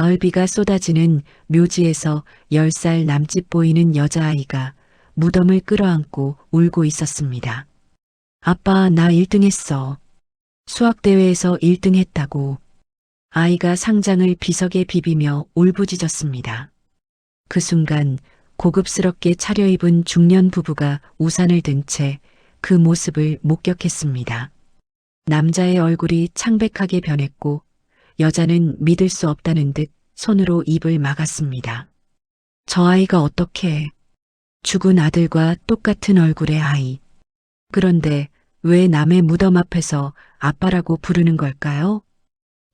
가을비가 쏟아지는 묘지에서 10살 남짓 보이는 여자아이가 무덤을 끌어안고 울고 있었습니다. 아빠, 나 1등 했어. 수학대회에서 1등 했다고. 아이가 상장을 비석에 비비며 울부짖었습니다. 그 순간 고급스럽게 차려입은 중년 부부가 우산을 든 채 그 모습을 목격했습니다. 남자의 얼굴이 창백하게 변했고 여자는 믿을 수 없다는 듯 손으로 입을 막았습니다. 저 아이가 어떻게 죽은 아들과 똑같은 얼굴의 아이. 그런데 왜 남의 무덤 앞에서 아빠라고 부르는 걸까요?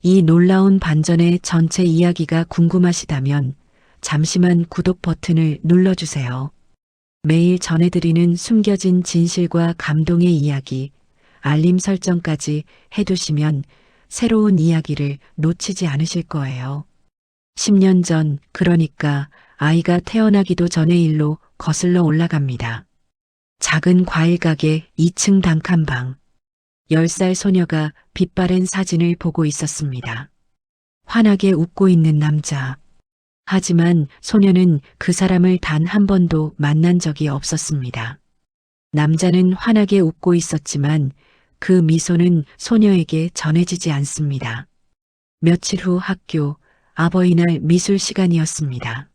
이 놀라운 반전의 전체 이야기가 궁금하시다면 잠시만 구독 버튼을 눌러주세요. 매일 전해드리는 숨겨진 진실과 감동의 이야기, 알림 설정까지 해두시면 새로운 이야기를 놓치지 않으실 거예요. 10년 전, 그러니까 아이가 태어나기도 전의 일로 거슬러 올라갑니다. 작은 과일 가게 2층 단칸방. 10살 소녀가 빛바랜 사진을 보고 있었습니다. 환하게 웃고 있는 남자. 하지만 소녀는 그 사람을 단 한 번도 만난 적이 없었습니다. 남자는 환하게 웃고 있었지만 그 미소는 소녀에게 전해지지 않습니다. 며칠 후 학교, 아버이날 미술 시간이었습니다.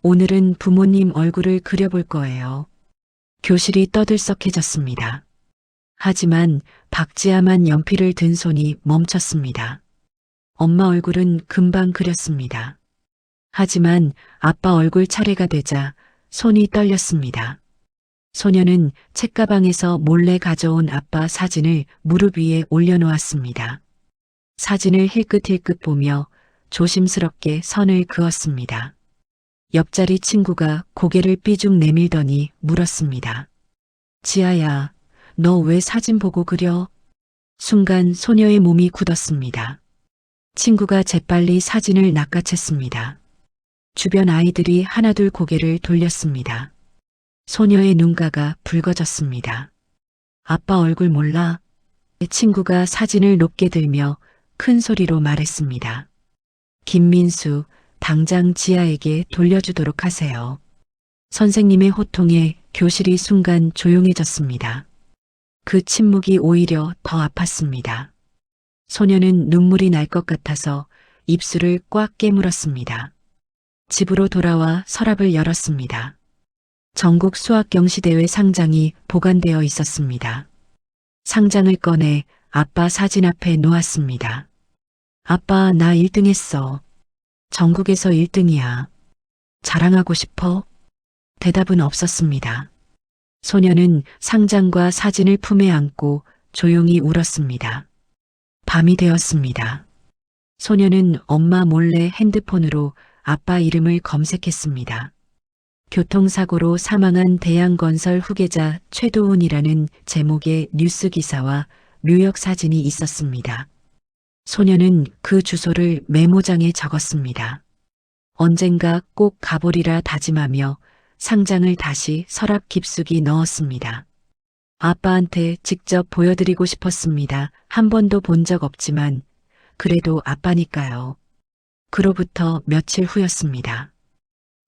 오늘은 부모님 얼굴을 그려볼 거예요. 교실이 떠들썩해졌습니다. 하지만 박지아만 연필을 든 손이 멈췄습니다. 엄마 얼굴은 금방 그렸습니다. 하지만 아빠 얼굴 차례가 되자 손이 떨렸습니다. 소녀는 책가방에서 몰래 가져온 아빠 사진을 무릎 위에 올려놓았습니다. 사진을 힐끗힐끗 보며 조심스럽게 선을 그었습니다. 옆자리 친구가 고개를 삐죽 내밀더니 물었습니다. 지아야, 너 왜 사진 보고 그려? 순간 소녀의 몸이 굳었습니다. 친구가 재빨리 사진을 낚아챘습니다. 주변 아이들이 하나둘 고개를 돌렸습니다. 소녀의 눈가가 붉어졌습니다. 아빠 얼굴 몰라? 친구가 사진을 높게 들며 큰 소리로 말했습니다. 김민수, 당장 지아에게 돌려주도록 하세요. 선생님의 호통에 교실이 순간 조용해졌습니다. 그 침묵이 오히려 더 아팠습니다. 소녀는 눈물이 날 것 같아서 입술을 꽉 깨물었습니다. 집으로 돌아와 서랍을 열었습니다. 전국 수학경시대회 상장이 보관되어 있었습니다. 상장을 꺼내 아빠 사진 앞에 놓았습니다. 아빠, 나 1등 했어. 전국에서 1등이야. 자랑하고 싶어? 대답은 없었습니다. 소녀는 상장과 사진을 품에 안고 조용히 울었습니다. 밤이 되었습니다. 소녀는 엄마 몰래 핸드폰으로 아빠 이름을 검색했습니다. 교통사고로 사망한 대양건설 후계자 최도훈이라는 제목의 뉴스 기사와 묘역 사진이 있었습니다. 소녀는 그 주소를 메모장에 적었습니다. 언젠가 꼭 가보리라 다짐하며 상장을 다시 서랍 깊숙이 넣었습니다. 아빠한테 직접 보여드리고 싶었습니다. 한 번도 본 적 없지만 그래도 아빠니까요. 그로부터 며칠 후였습니다.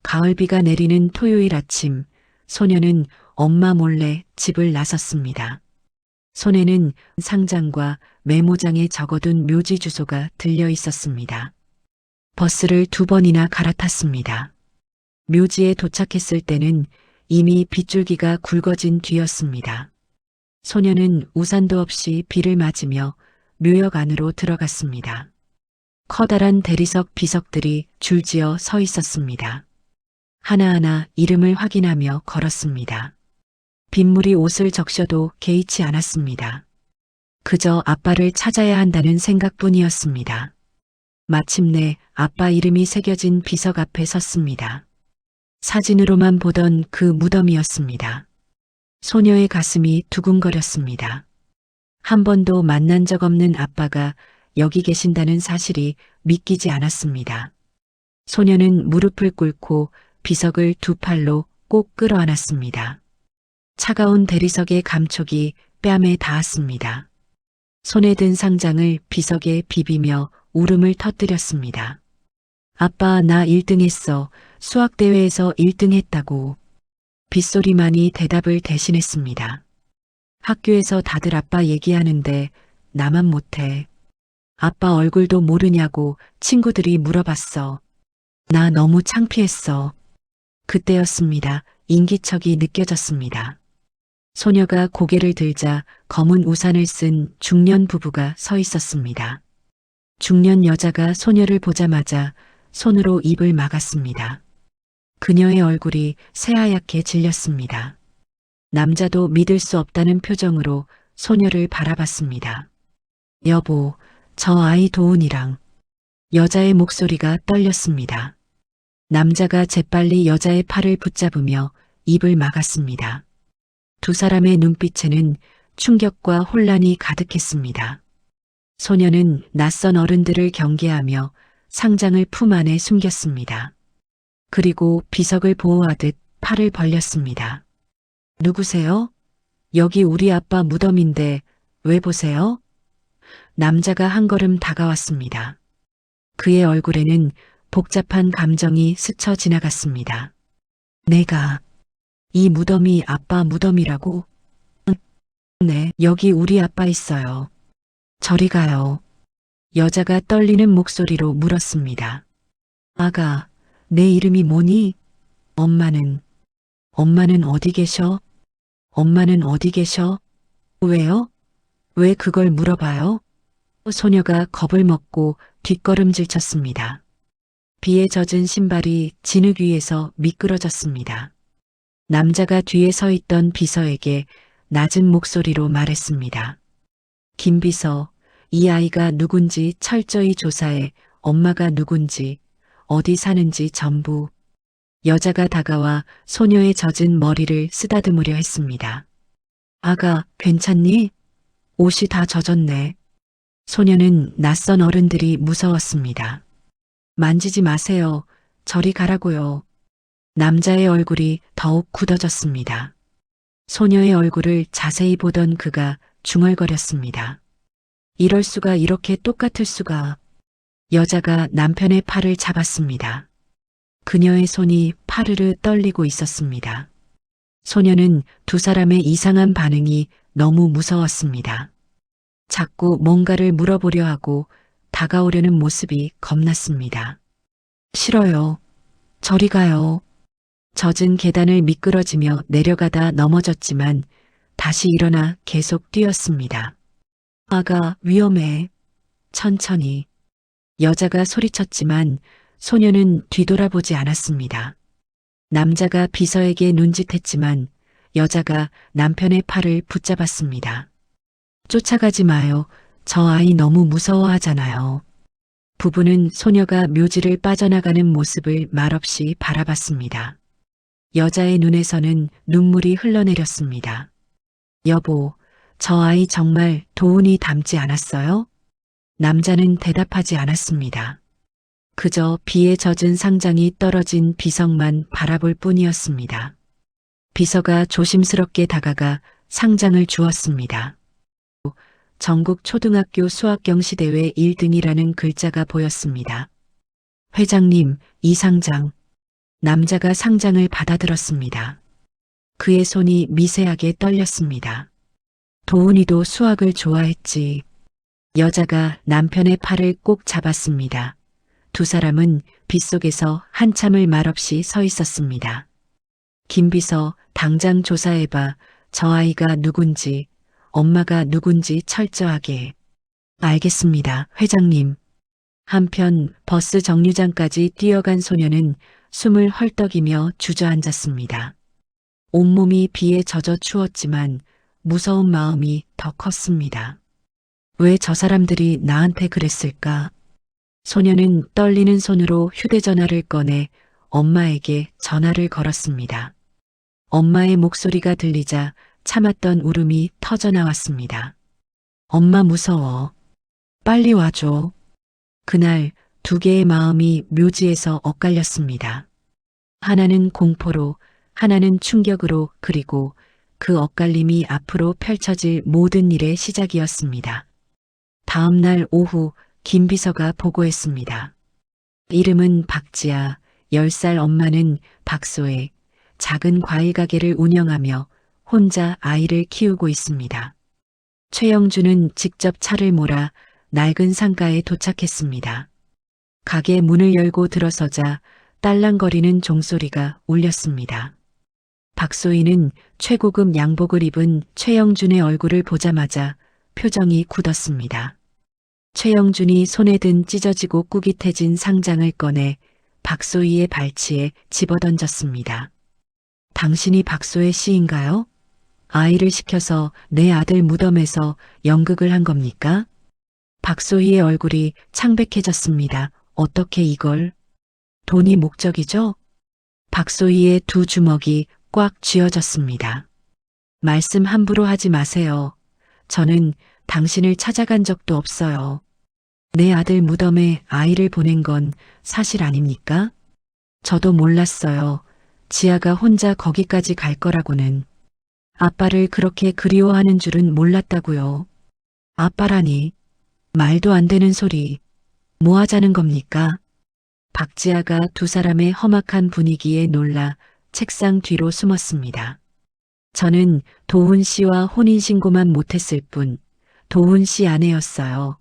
가을비가 내리는 토요일 아침, 소녀는 엄마 몰래 집을 나섰습니다. 손에는 상장과 메모장에 적어둔 묘지 주소가 들려 있었습니다. 버스를 2번이나 갈아탔습니다. 묘지에 도착했을 때는 이미 빗줄기가 굵어진 뒤였습니다. 소녀는 우산도 없이 비를 맞으며 묘역 안으로 들어갔습니다. 커다란 대리석 비석들이 줄지어 서 있었습니다. 하나하나 이름을 확인하며 걸었습니다. 빗물이 옷을 적셔도 개의치 않았습니다. 그저 아빠를 찾아야 한다는 생각뿐이었습니다. 마침내 아빠 이름이 새겨진 비석 앞에 섰습니다. 사진으로만 보던 그 무덤이었습니다. 소녀의 가슴이 두근거렸습니다. 한 번도 만난 적 없는 아빠가 여기 계신다는 사실이 믿기지 않았습니다. 소녀는 무릎을 꿇고 비석을 2팔로 꼭 끌어안았습니다. 차가운 대리석의 감촉이 뺨에 닿았습니다. 손에 든 상장을 비석에 비비며 울음을 터뜨렸습니다. 아빠 나 1등 했어. 수학대회에서 1등 했다고. 빗소리만이 대답을 대신했습니다. 학교에서 다들 아빠 얘기하는데 나만 못해. 아빠 얼굴도 모르냐고 친구들이 물어봤어. 나 너무 창피했어. 그때였습니다. 인기척이 느껴졌습니다. 소녀가 고개를 들자 검은 우산을 쓴 중년 부부가 서 있었습니다. 중년 여자가 소녀를 보자마자 손으로 입을 막았습니다. 그녀의 얼굴이 새하얗게 질렸습니다. 남자도 믿을 수 없다는 표정으로 소녀를 바라봤습니다. 여보, 저 아이 도훈이랑. 여자의 목소리가 떨렸습니다. 남자가 재빨리 여자의 팔을 붙잡으며 입을 막았습니다. 두 사람의 눈빛에는 충격과 혼란이 가득했습니다. 소녀는 낯선 어른들을 경계하며 상장을 품 안에 숨겼습니다. 그리고 비석을 보호하듯 팔을 벌렸습니다. 누구세요? 여기 우리 아빠 무덤인데 왜 보세요? 남자가 한 걸음 다가왔습니다. 그의 얼굴에는 복잡한 감정이 스쳐 지나갔습니다. 내가 이 무덤이 아빠 무덤이라고? 네, 여기 우리 아빠 있어요. 저리 가요. 여자가 떨리는 목소리로 물었습니다. 아가, 내 이름이 뭐니? 엄마는 어디 계셔? 엄마는 어디 계셔? 왜요? 왜 그걸 물어봐요? 소녀가 겁을 먹고 뒷걸음질 쳤습니다. 비에 젖은 신발이 진흙 위에서 미끄러졌습니다. 남자가 뒤에 서 있던 비서에게 낮은 목소리로 말했습니다. 김 비서, 이 아이가 누군지 철저히 조사해 엄마가 누군지, 어디 사는지 전부. 여자가 다가와 소녀의 젖은 머리를 쓰다듬으려 했습니다. 아가, 괜찮니? 옷이 다 젖었네. 소녀는 낯선 어른들이 무서웠습니다. 만지지 마세요. 저리 가라고요. 남자의 얼굴이 더욱 굳어졌습니다. 소녀의 얼굴을 자세히 보던 그가 중얼거렸습니다. 이럴 수가, 이렇게 똑같을 수가. 여자가 남편의 팔을 잡았습니다. 그녀의 손이 파르르 떨리고 있었습니다. 소녀는 두 사람의 이상한 반응이 너무 무서웠습니다. 자꾸 뭔가를 물어보려 하고 다가오려는 모습이 겁났습니다. 싫어요. 저리 가요. 젖은 계단을 미끄러지며 내려가다 넘어졌지만 다시 일어나 계속 뛰었습니다. 아가, 위험해. 천천히. 여자가 소리쳤지만 소녀는 뒤돌아보지 않았습니다. 남자가 비서에게 눈짓했지만 여자가 남편의 팔을 붙잡았습니다. 쫓아가지 마요. 저 아이 너무 무서워하잖아요. 부부는 소녀가 묘지를 빠져나가는 모습을 말없이 바라봤습니다. 여자의 눈에서는 눈물이 흘러내렸습니다. 여보, 저 아이 정말 도훈이 닮지 않았어요? 남자는 대답하지 않았습니다. 그저 비에 젖은 상장이 떨어진 비석만 바라볼 뿐이었습니다. 비서가 조심스럽게 다가가 상장을 주었습니다. 전국 초등학교 수학경시대회 1등이라는 글자가 보였습니다. 회장님, 이 상장. 남자가 상장을 받아들었습니다. 그의 손이 미세하게 떨렸습니다. 도훈이도 수학을 좋아했지. 여자가 남편의 팔을 꼭 잡았습니다. 두 사람은 빗속에서 한참을 말없이 서 있었습니다. 김 비서, 당장 조사해봐. 저 아이가 누군지, 엄마가 누군지 철저하게. 알겠습니다, 회장님. 한편 버스 정류장까지 뛰어간 소녀는 숨을 헐떡이며 주저앉았습니다. 온몸이 비에 젖어 추웠지만 무서운 마음이 더 컸습니다. 왜 저 사람들이 나한테 그랬을까? 소녀는 떨리는 손으로 휴대전화를 꺼내 엄마에게 전화를 걸었습니다. 엄마의 목소리가 들리자 참았던 울음이 터져나왔습니다. 엄마 무서워. 빨리 와줘. 그날 두 개의 마음이 묘지에서 엇갈렸습니다. 하나는 공포로, 하나는 충격으로, 그리고 그 엇갈림이 앞으로 펼쳐질 모든 일의 시작이었습니다. 다음 날 오후 김 비서가 보고했습니다. 이름은 박지아, 10살, 엄마는 박소혜, 작은 과일 가게를 운영하며 혼자 아이를 키우고 있습니다. 최영주는 직접 차를 몰아 낡은 상가에 도착했습니다. 가게 문을 열고 들어서자 딸랑거리는 종소리가 울렸습니다. 박소희는 최고급 양복을 입은 최영준의 얼굴을 보자마자 표정이 굳었습니다. 최영준이 손에 든 찢어지고 꾸깃해진 상장을 꺼내 박소희의 발치에 집어던졌습니다. 당신이 박소혜 씨인가요? 아이를 시켜서 내 아들 무덤에서 연극을 한 겁니까? 박소희의 얼굴이 창백해졌습니다. 어떻게 이걸? 돈이 목적이죠? 박소희의 두 주먹이 꽉 쥐어졌습니다. 말씀 함부로 하지 마세요. 저는 당신을 찾아간 적도 없어요. 내 아들 무덤에 아이를 보낸 건 사실 아닙니까? 저도 몰랐어요. 지아가 혼자 거기까지 갈 거라고는. 아빠를 그렇게 그리워하는 줄은 몰랐다고요. 아빠라니. 말도 안 되는 소리. 뭐 하자는 겁니까? 박지아가 두 사람의 험악한 분위기에 놀라 책상 뒤로 숨었습니다. 저는 도훈 씨와 혼인신고만 못했을 뿐 도훈 씨 아내였어요.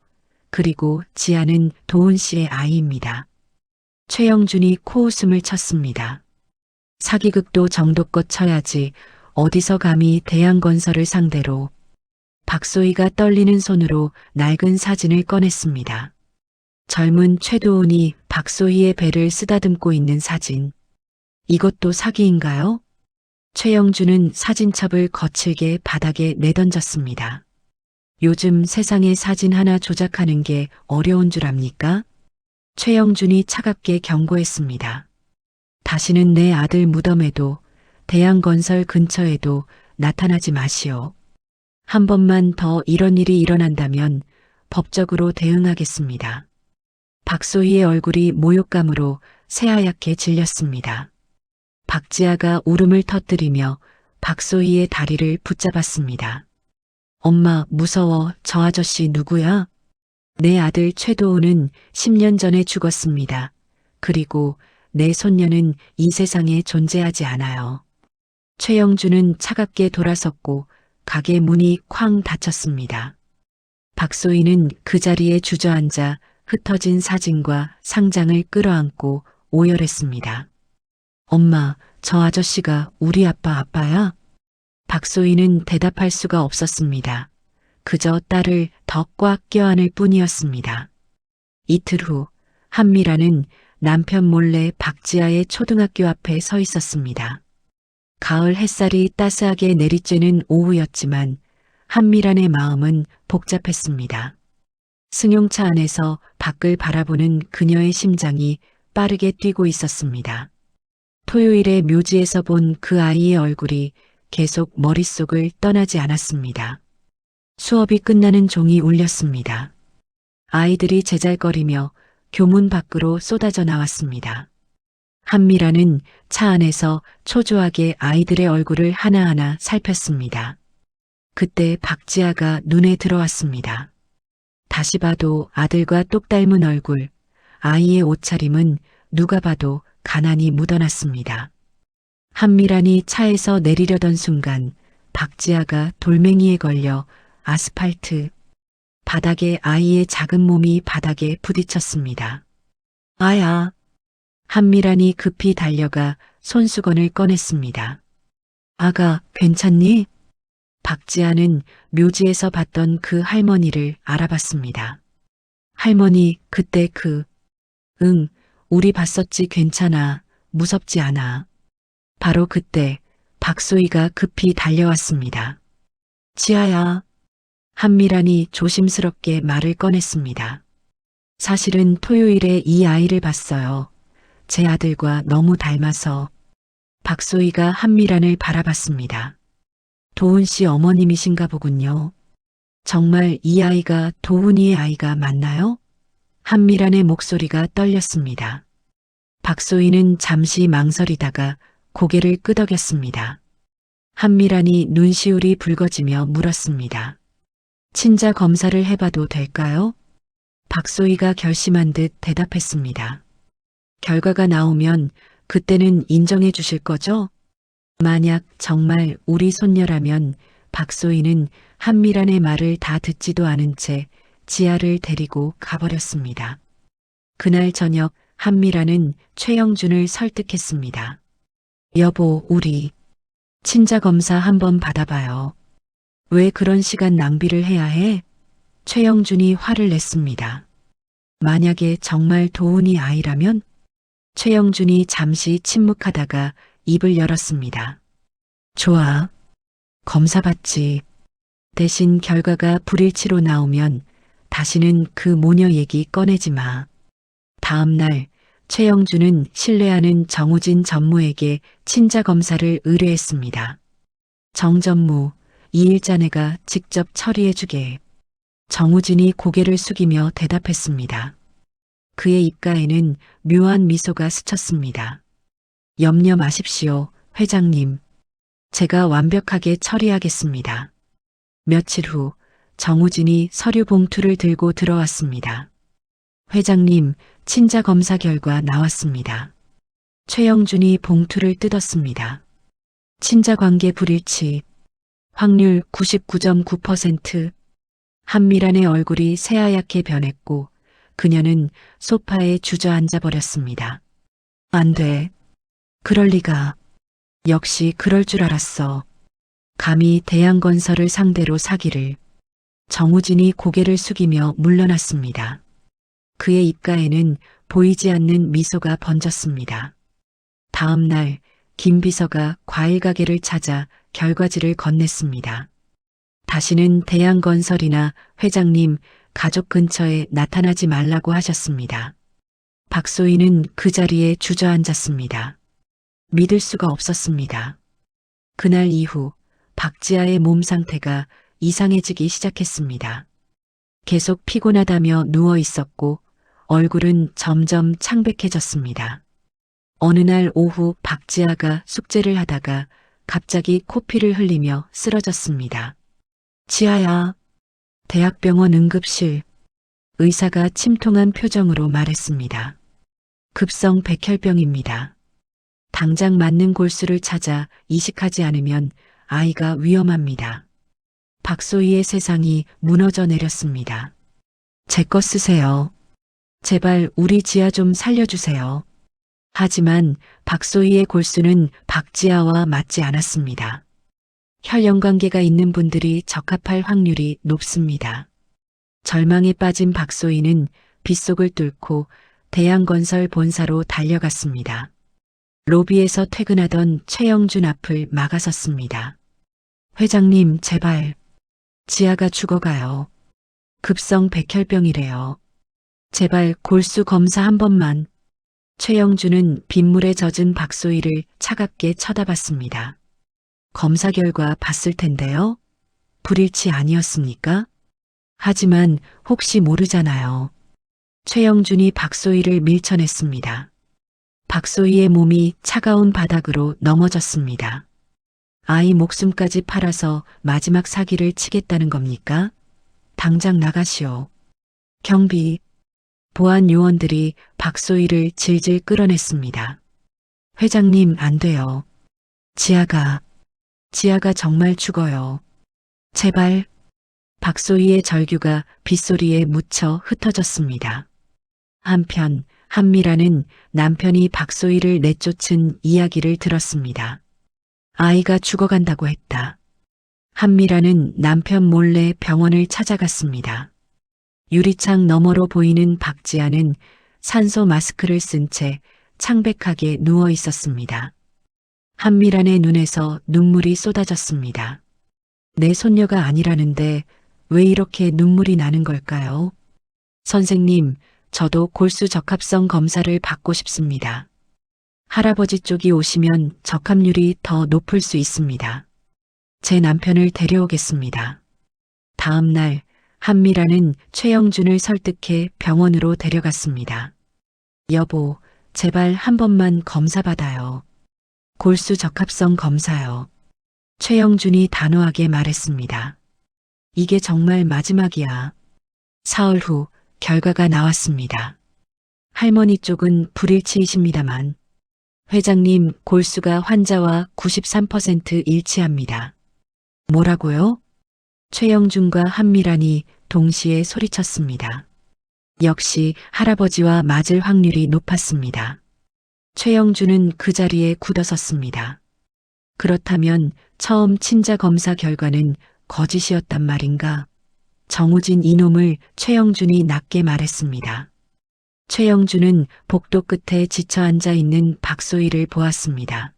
그리고 지아는 도훈 씨의 아이입니다. 최영준이 코웃음을 쳤습니다. 사기극도 정도껏 쳐야지 어디서 감히 대양건설을 상대로. 박소희가 떨리는 손으로 낡은 사진을 꺼냈습니다. 젊은 최도훈이 박소희의 배를 쓰다듬고 있는 사진. 이것도 사기인가요? 최영준은 사진첩을 거칠게 바닥에 내던졌습니다. 요즘 세상에 사진 하나 조작하는 게 어려운 줄 압니까? 최영준이 차갑게 경고했습니다. 다시는 내 아들 무덤에도 대양건설 근처에도 나타나지 마시오. 한 번만 더 이런 일이 일어난다면 법적으로 대응하겠습니다. 박소희의 얼굴이 모욕감으로 새하얗게 질렸습니다. 박지아가 울음을 터뜨리며 박소희의 다리를 붙잡았습니다. 엄마, 무서워. 저 아저씨 누구야? 내 아들 최도훈은 10년 전에 죽었습니다. 그리고 내 손녀는 이 세상에 존재하지 않아요. 최영준은 차갑게 돌아섰고 가게 문이 쾅 닫혔습니다. 박소희는 그 자리에 주저앉아 흩어진 사진과 상장을 끌어안고 오열했습니다. 엄마, 저 아저씨가 우리 아빠야? 박소희는 대답할 수가 없었습니다. 그저 딸을 더 꽉 껴안을 뿐이었습니다. 이틀 후 한미라는 남편 몰래 박지아의 초등학교 앞에 서 있었습니다. 가을 햇살이 따스하게 내리쬐는 오후였지만 한미란의 마음은 복잡했습니다. 승용차 안에서 밖을 바라보는 그녀의 심장이 빠르게 뛰고 있었습니다. 토요일에 묘지에서 본 그 아이의 얼굴이 계속 머릿속을 떠나지 않았습니다. 수업이 끝나는 종이 울렸습니다. 아이들이 제잘거리며 교문 밖으로 쏟아져 나왔습니다. 한미라는 차 안에서 초조하게 아이들의 얼굴을 하나하나 살폈습니다. 그때 박지아가 눈에 들어왔습니다. 다시 봐도 아들과 똑 닮은 얼굴, 아이의 옷차림은 누가 봐도 가난이 묻어났습니다. 한미란이 차에서 내리려던 순간 박지아가 돌멩이에 걸려 아스팔트, 바닥에 아이의 작은 몸이 바닥에 부딪혔습니다. 아야! 한미란이 급히 달려가 손수건을 꺼냈습니다. 아가, 괜찮니? 박지아는 묘지에서 봤던 그 할머니를 알아봤습니다. 할머니, 그때 응, 우리 봤었지. 괜찮아. 무섭지 않아. 바로 그때 박소희가 급히 달려왔습니다. 지아야. 한미란이 조심스럽게 말을 꺼냈습니다. 사실은 토요일에 이 아이를 봤어요. 제 아들과 너무 닮아서. 박소희가 한미란을 바라봤습니다. 도훈 씨 어머님이신가 보군요. 정말 이 아이가 도훈이의 아이가 맞나요? 한미란의 목소리가 떨렸습니다. 박소희는 잠시 망설이다가 고개를 끄덕였습니다. 한미란이 눈시울이 붉어지며 물었습니다. 친자 검사를 해봐도 될까요? 박소희가 결심한 듯 대답했습니다. 결과가 나오면 그때는 인정해 주실 거죠? 만약 정말 우리 손녀라면 박소희는 한미란의 말을 다 듣지도 않은 채 지아를 데리고 가버렸습니다. 그날 저녁 한미란은 최영준을 설득했습니다. 여보, 우리 친자 검사 한번 받아봐요. 왜 그런 시간 낭비를 해야 해? 최영준이 화를 냈습니다. 만약에 정말 도훈이 아이라면? 최영준이 잠시 침묵하다가 입을 열었습니다. 좋아. 검사 받지. 대신 결과가 불일치로 나오면 다시는 그 모녀 얘기 꺼내지 마. 다음 날 최영준은 신뢰하는 정우진 전무에게 친자 검사를 의뢰했습니다. 정 전무, 이 일자네가 직접 처리해주게. 정우진이 고개를 숙이며 대답했습니다. 그의 입가에는 묘한 미소가 스쳤습니다. 염려 마십시오, 회장님. 제가 완벽하게 처리하겠습니다. 며칠 후 정우진이 서류 봉투를 들고 들어왔습니다. 회장님, 친자 검사 결과 나왔습니다. 최영준이 봉투를 뜯었습니다. 친자 관계 불일치, 확률 99.9%. 한미란의 얼굴이 새하얗게 변했고 그녀는 소파에 주저앉아 버렸습니다. 안 돼. 그럴 리가. 역시 그럴 줄 알았어. 감히 대양건설을 상대로 사기를. 정우진이 고개를 숙이며 물러났습니다. 그의 입가에는 보이지 않는 미소가 번졌습니다. 다음 날 김 비서가 과일 가게를 찾아 결과지를 건넸습니다. 다시는 대양건설이나 회장님 가족 근처에 나타나지 말라고 하셨습니다. 박소희는 그 자리에 주저앉았습니다. 믿을 수가 없었습니다. 그날 이후 박지아의 몸 상태가 이상해지기 시작했습니다. 계속 피곤하다며 누워 있었고 얼굴은 점점 창백해졌습니다. 어느 날 오후 박지아가 숙제를 하다가 갑자기 코피를 흘리며 쓰러졌습니다. 지아야, 대학병원 응급실. 의사가 침통한 표정으로 말했습니다. 급성 백혈병입니다. 당장 맞는 골수를 찾아 이식하지 않으면 아이가 위험합니다. 박소희의 세상이 무너져 내렸습니다. 제 거 쓰세요. 제발 우리 지아 좀 살려주세요. 하지만 박소희의 골수는 박지아와 맞지 않았습니다. 혈연관계가 있는 분들이 적합할 확률이 높습니다. 절망에 빠진 박소희는 빗속을 뚫고 대양건설 본사로 달려갔습니다. 로비에서 퇴근하던 최영준 앞을 막아섰습니다. 회장님, 제발. 지아가 죽어가요. 급성 백혈병이래요. 제발 골수 검사 한 번만. 최영준은 빗물에 젖은 박소희를 차갑게 쳐다봤습니다. 검사 결과 봤을 텐데요. 불일치 아니었습니까? 하지만 혹시 모르잖아요. 최영준이 박소희를 밀쳐냈습니다. 박소희의 몸이 차가운 바닥으로 넘어졌습니다. 아이 목숨까지 팔아서 마지막 사기를 치겠다는 겁니까? 당장 나가시오. 경비, 보안 요원들이 박소희를 질질 끌어냈습니다. 회장님, 안 돼요. 지아가 정말 죽어요. 제발. 박소희의 절규가 빗소리에 묻혀 흩어졌습니다. 한편 한미라는 남편이 박소희를 내쫓은 이야기를 들었습니다. 아이가 죽어간다고 했다. 한미라는 남편 몰래 병원을 찾아갔습니다. 유리창 너머로 보이는 박지아는 산소 마스크를 쓴 채 창백하게 누워 있었습니다. 한미란의 눈에서 눈물이 쏟아졌습니다. 내 손녀가 아니라는데 왜 이렇게 눈물이 나는 걸까요? 선생님, 저도 골수 적합성 검사를 받고 싶습니다. 할아버지 쪽이 오시면 적합률이 더 높을 수 있습니다. 제 남편을 데려오겠습니다. 다음 날 한미라는 최영준을 설득해 병원으로 데려갔습니다. 여보, 제발 한 번만 검사 받아요. 골수 적합성 검사요. 최영준이 단호하게 말했습니다. 이게 정말 마지막이야. 사흘 후 결과가 나왔습니다. 할머니 쪽은 불일치이십니다만 회장님 골수가 환자와 93% 일치합니다. 뭐라고요? 최영준과 한미란이 동시에 소리쳤습니다. 역시 할아버지와 맞을 확률이 높았습니다. 최영준은 그 자리에 굳어섰습니다. 그렇다면 처음 친자 검사 결과는 거짓이었단 말인가? 정우진 이놈을 최영준이 낮게 말했습니다. 최영준은 복도 끝에 지쳐 앉아 있는 박소희를 보았습니다.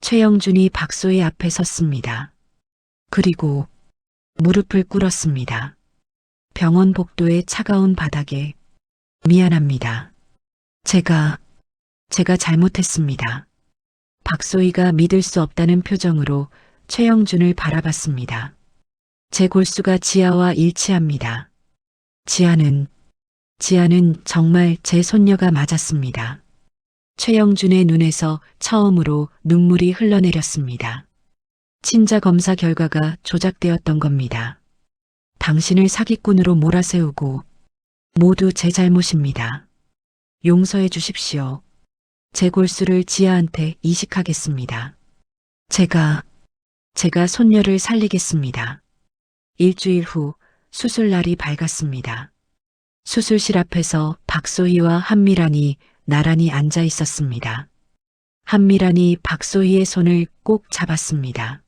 최영준이 박소희 앞에 섰습니다. 그리고 무릎을 꿇었습니다. 병원 복도의 차가운 바닥에 미안합니다. 제가 잘못했습니다. 박소희가 믿을 수 없다는 표정으로 최영준을 바라봤습니다. 제 골수가 지아와 일치합니다. 지아는 정말 제 손녀가 맞았습니다. 최영준의 눈에서 처음으로 눈물이 흘러내렸습니다. 친자 검사 결과가 조작되었던 겁니다. 당신을 사기꾼으로 몰아세우고 모두 제 잘못입니다. 용서해 주십시오. 제 골수를 지아한테 이식하겠습니다. 제가 손녀를 살리겠습니다. 일주일 후 수술날이 밝았습니다. 수술실 앞에서 박소희와 한미란이 나란히 앉아 있었습니다. 한미란이 박소희의 손을 꼭 잡았습니다.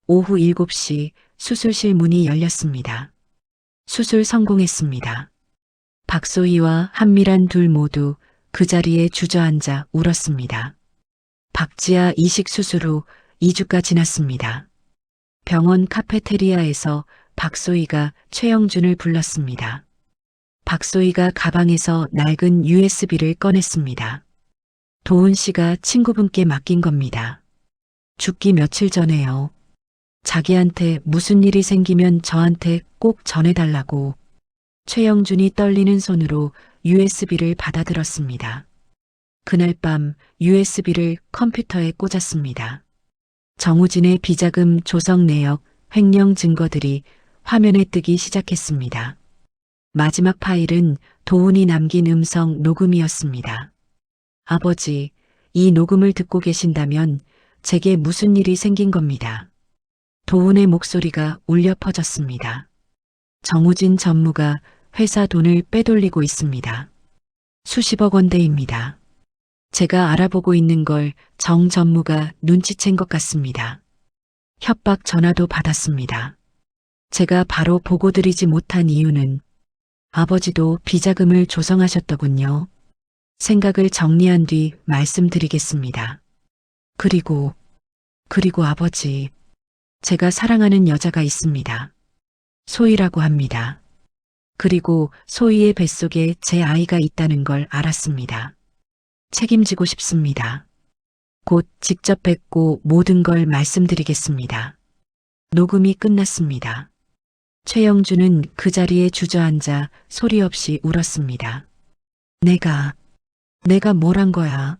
오후 7시 수술실 문이 열렸습니다. 수술 성공했습니다. 박소희와 한미란 둘 모두 그 자리에 주저앉아 울었습니다. 박지아 이식 수술 후 2주가 지났습니다. 병원 카페테리아에서 박소희가 최영준을 불렀습니다. 박소희가 가방에서 낡은 USB를 꺼냈습니다. 도훈 씨가 친구분께 맡긴 겁니다. 죽기 며칠 전에요. 자기한테 무슨 일이 생기면 저한테 꼭 전해달라고. 최영준이 떨리는 손으로 USB를 받아들었습니다. 그날 밤 USB를 컴퓨터에 꽂았습니다. 정우진의 비자금 조성 내역, 횡령 증거들이 화면에 뜨기 시작했습니다. 마지막 파일은 도훈이 남긴 음성 녹음이었습니다. 아버지, 이 녹음을 듣고 계신다면 제게 무슨 일이 생긴 겁니다. 도훈의 목소리가 울려 퍼졌습니다. 정우진 전무가 회사 돈을 빼돌리고 있습니다. 수십억 원대입니다. 제가 알아보고 있는 걸 정 전무가 눈치챈 것 같습니다. 협박 전화도 받았습니다. 제가 바로 보고드리지 못한 이유는 아버지도 비자금을 조성하셨더군요. 생각을 정리한 뒤 말씀드리겠습니다. 그리고 아버지, 제가 사랑하는 여자가 있습니다. 소희라고 합니다. 그리고 소희의 뱃속에 제 아이가 있다는 걸 알았습니다. 책임지고 싶습니다. 곧 직접 뵙고 모든 걸 말씀드리겠습니다. 녹음이 끝났습니다. 최영준은 그 자리에 주저앉아 소리 없이 울었습니다. 내가 뭘 한 거야?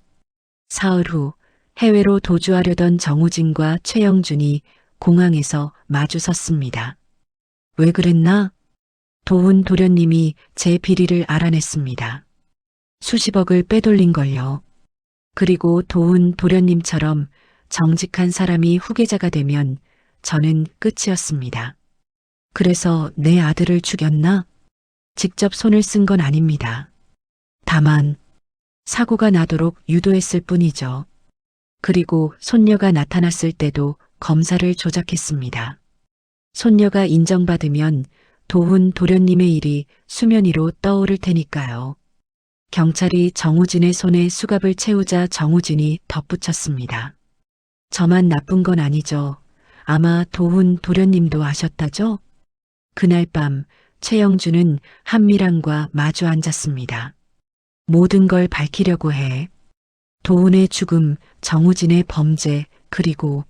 사흘 후 해외로 도주하려던 정우진과 최영준이 공항에서 마주 섰습니다. 왜 그랬나? 도훈 도련님이 제 비리를 알아냈습니다. 수십억을 빼돌린 걸요. 그리고 도훈 도련님처럼 정직한 사람이 후계자가 되면 저는 끝이었습니다. 그래서 내 아들을 죽였나? 직접 손을 쓴 건 아닙니다. 다만 사고가 나도록 유도했을 뿐이죠. 그리고 손녀가 나타났을 때도 검사를 조작했습니다. 손녀가 인정받으면 도훈 도련님의 일이 수면 위로 떠오를 테니까요. 경찰이 정우진의 손에 수갑을 채우자 정우진이 덧붙였습니다. 저만 나쁜 건 아니죠. 아마 도훈 도련님도 아셨다죠? 그날 밤 최영준은 한미란과 마주 앉았습니다. 모든 걸 밝히려고 해. 도훈의 죽음, 정우진의 범죄, 그리고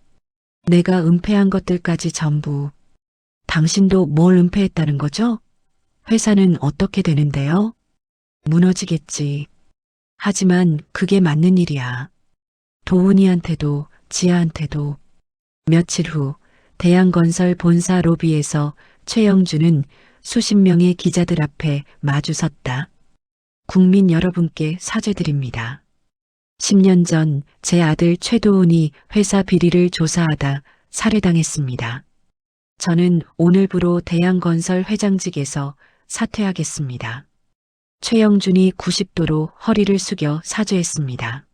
내가 은폐한 것들까지 전부. 당신도 뭘 은폐했다는 거죠? 회사는 어떻게 되는데요? 무너지겠지. 하지만 그게 맞는 일이야. 도훈이한테도 지아한테도. 며칠 후 대양건설 본사 로비에서 최영준은 수십 명의 기자들 앞에 마주 섰다. 국민 여러분께 사죄드립니다. 10년 전 제 아들 최도훈이 회사 비리를 조사하다 살해당했습니다. 저는 오늘부로 대양건설 회장직에서 사퇴하겠습니다. 최영준이 90도로 허리를 숙여 사죄했습니다.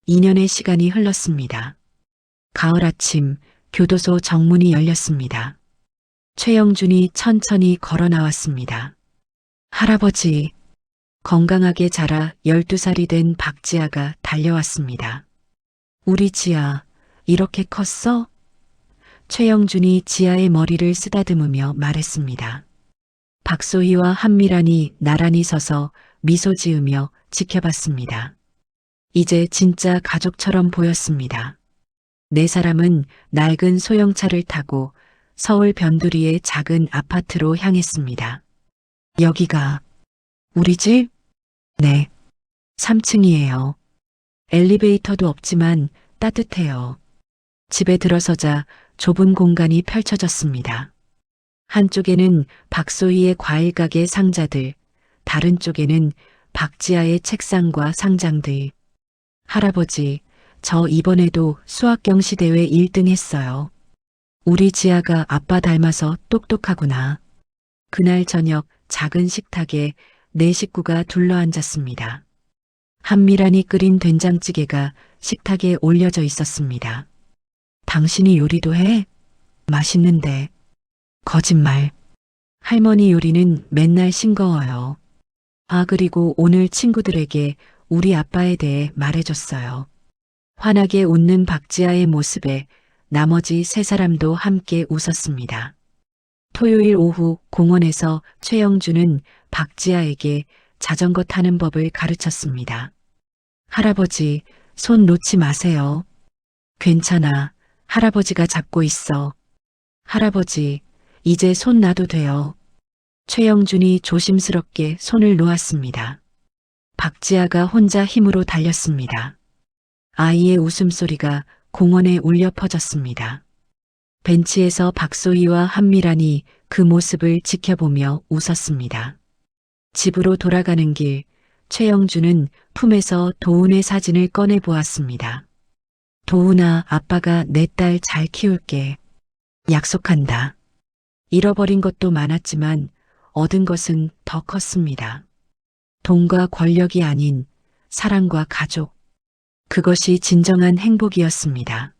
2년의 시간이 흘렀습니다. 가을 아침 교도소 정문이 열렸습니다. 최영준이 천천히 걸어 나왔습니다. 할아버지, 건강하게 자라 12살이 된 박지아가 달려왔습니다. 우리 지아, 이렇게 컸어? 최영준이 지아의 머리를 쓰다듬으며 말했습니다. 박소희와 한미란이 나란히 서서 미소 지으며 지켜봤습니다. 이제 진짜 가족처럼 보였습니다. 네 사람은 낡은 소형차를 타고 서울 변두리의 작은 아파트로 향했습니다. 여기가 우리 집? 네. 3층이에요. 엘리베이터도 없지만 따뜻해요. 집에 들어서자 좁은 공간이 펼쳐졌습니다. 한쪽에는 박소희의 과일 가게 상자들, 다른 쪽에는 박지아의 책상과 상장들. 할아버지, 저 이번에도 수학 경시 대회 1등 했어요. 우리 지아가 아빠 닮아서 똑똑하구나. 그날 저녁 작은 식탁에 네 식구가 둘러앉았습니다. 한미란이 끓인 된장찌개가 식탁에 올려져 있었습니다. 당신이 요리도 해? 맛있는데. 거짓말. 할머니 요리는 맨날 싱거워요. 아, 그리고 오늘 친구들에게 우리 아빠에 대해 말해줬어요. 환하게 웃는 박지아의 모습에 나머지 세 사람도 함께 웃었습니다. 토요일 오후 공원에서 최영준은 박지아에게 자전거 타는 법을 가르쳤습니다. 할아버지, 손 놓지 마세요. 괜찮아. 할아버지가 잡고 있어. 할아버지, 이제 손 놔도 돼요. 최영준이 조심스럽게 손을 놓았습니다. 박지아가 혼자 힘으로 달렸습니다. 아이의 웃음소리가 공원에 울려 퍼졌습니다. 벤치에서 박소희와 한미란이 그 모습을 지켜보며 웃었습니다. 집으로 돌아가는 길, 최영준은 품에서 도훈의 사진을 꺼내 보았습니다. 도훈아, 아빠가 내 딸 잘 키울게. 약속한다. 잃어버린 것도 많았지만 얻은 것은 더 컸습니다. 돈과 권력이 아닌 사랑과 가족. 그것이 진정한 행복이었습니다.